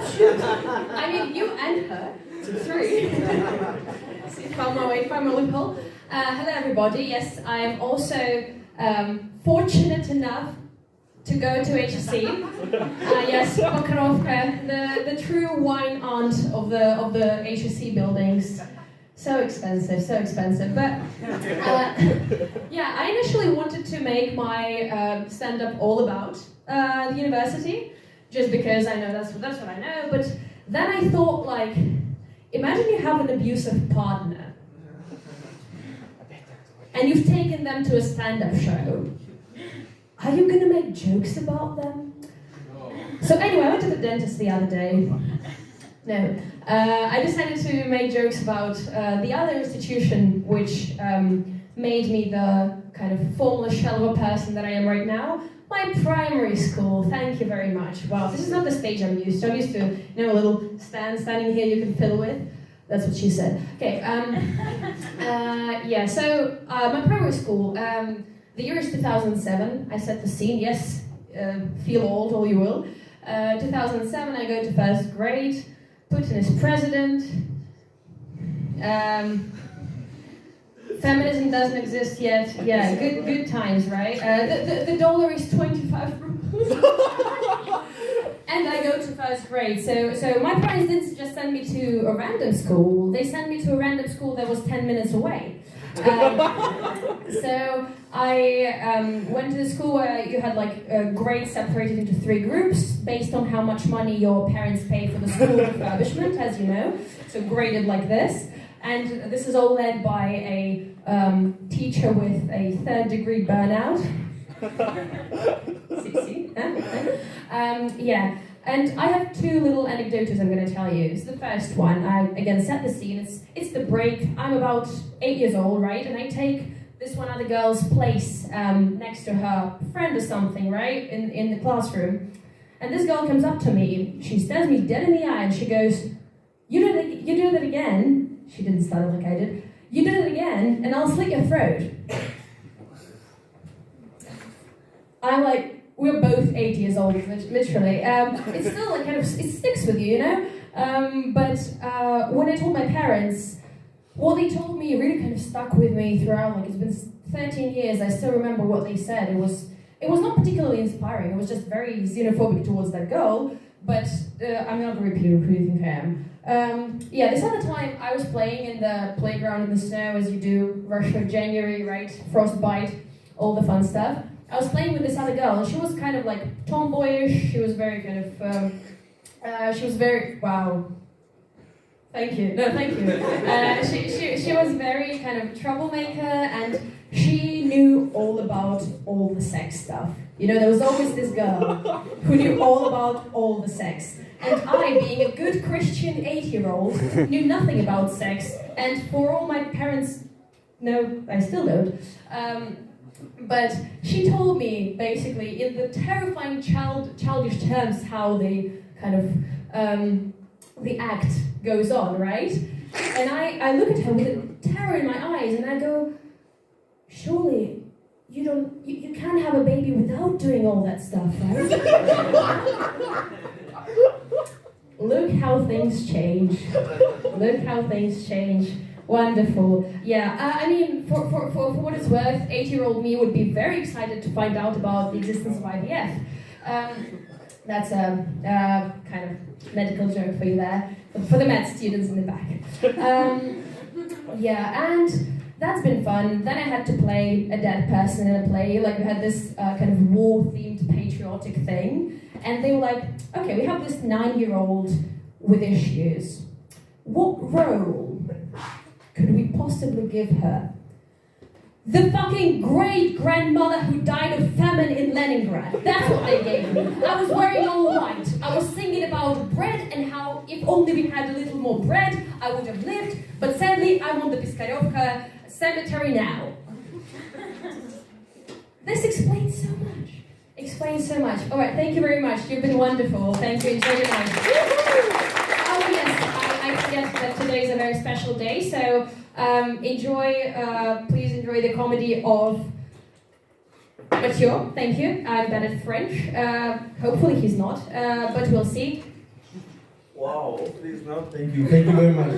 I mean, you and her. 3. Found my loophole. Hello, everybody. Yes, I'm also fortunate enough to go to HSC. Yes, Makarovka, the true wine aunt of the HSC buildings. So expensive. But yeah, I initially wanted to make my stand-up all about the university, just because I know that's what I know. But then I thought, like, imagine you have an abusive partner, and you've taken them to a stand-up show. Are you gonna make jokes about them? So anyway, I went to the dentist the other day. No, I decided to make jokes about the other institution which made me the kind of formless shell of a person that I am right now. My primary school, thank you very much. Wow, this is not the stage I'm used to. I'm used to, you know, a little standing here you can fiddle with. That's what she said. Okay, yeah, so my primary school, the year is 2007. I set the scene, yes, feel old, all you will. 2007, I go to first grade. Putin is president. Feminism doesn't exist yet. Yeah, good times, right? The dollar is 25 rubles. And I go to first grade. So my parents didn't just send me to a random school. They sent me to a random school that was 10 minutes away. So I went to the school where you had like grades separated into 3 groups based on how much money your parents pay for the school refurbishment, as you know. So graded like this. And this is all led by a teacher with a 3rd-degree burnout. See? Yeah. And I have 2 little anecdotes I'm going to tell you. It's the first one. I, again, set the scene. It's the break. I'm about 8 years old, right? And I take this one other girl's place next to her friend or something, right? In the classroom. And this girl comes up to me. She stares me dead in the eye and she goes, you do that again. She didn't stutter like I did. You do it again and I'll slit your throat. I'm like, we're both 8 years old, literally. It's still like kind of, it sticks with you, you know? But when I told my parents, what they told me really kind of stuck with me throughout. Like, it's been 13 years, I still remember what they said. It was not particularly inspiring. It was just very xenophobic towards that girl. But I'm not going to repeat who you think I am. Yeah, this other time I was playing in the playground in the snow, as you do, rush of January, right? Frostbite, all the fun stuff. I was playing with this other girl, and she was kind of like tomboyish. She was very kind of, she was very, wow. Thank you. No, thank you. She was very kind of troublemaker, and she knew all about all the sex stuff. You know, there was always this girl who knew all about all the sex. And I, being a good Christian 8-year-old, knew nothing about sex. And for all my parents, no, I still don't. But she told me, basically, in the terrifying childish terms, how the kind of, the act goes on, right? And I look at her with a terror in my eyes, and I go, surely you can't have a baby without doing all that stuff, right? Look how things change. Look how things change. Wonderful. Yeah, I mean, for what it's worth, 8-year-old me would be very excited to find out about the existence of IVF. That's a kind of medical joke for you there, for the med students in the back. Yeah, and that's been fun. Then I had to play a dead person in a play. Like, we had this kind of war-themed patriotic thing. And they were like, okay, we have this 9-year-old with issues. What role could we possibly give her? The fucking great-grandmother who died of famine in Leningrad. That's what they gave me. I was wearing all white. I was singing about bread and how if only we had a little more bread, I would have lived. But sadly, I'm on the Piskaryovka cemetery now. This explains so much. Explains so much. All right, thank you very much. You've been wonderful. Thank you. Enjoy your night. Oh yes, I forget that today is a very special day. So please enjoy the comedy of Mathieu. Thank you. I'm bad at French. Hopefully he's not, but we'll see. Wow, please, no. Thank you very much.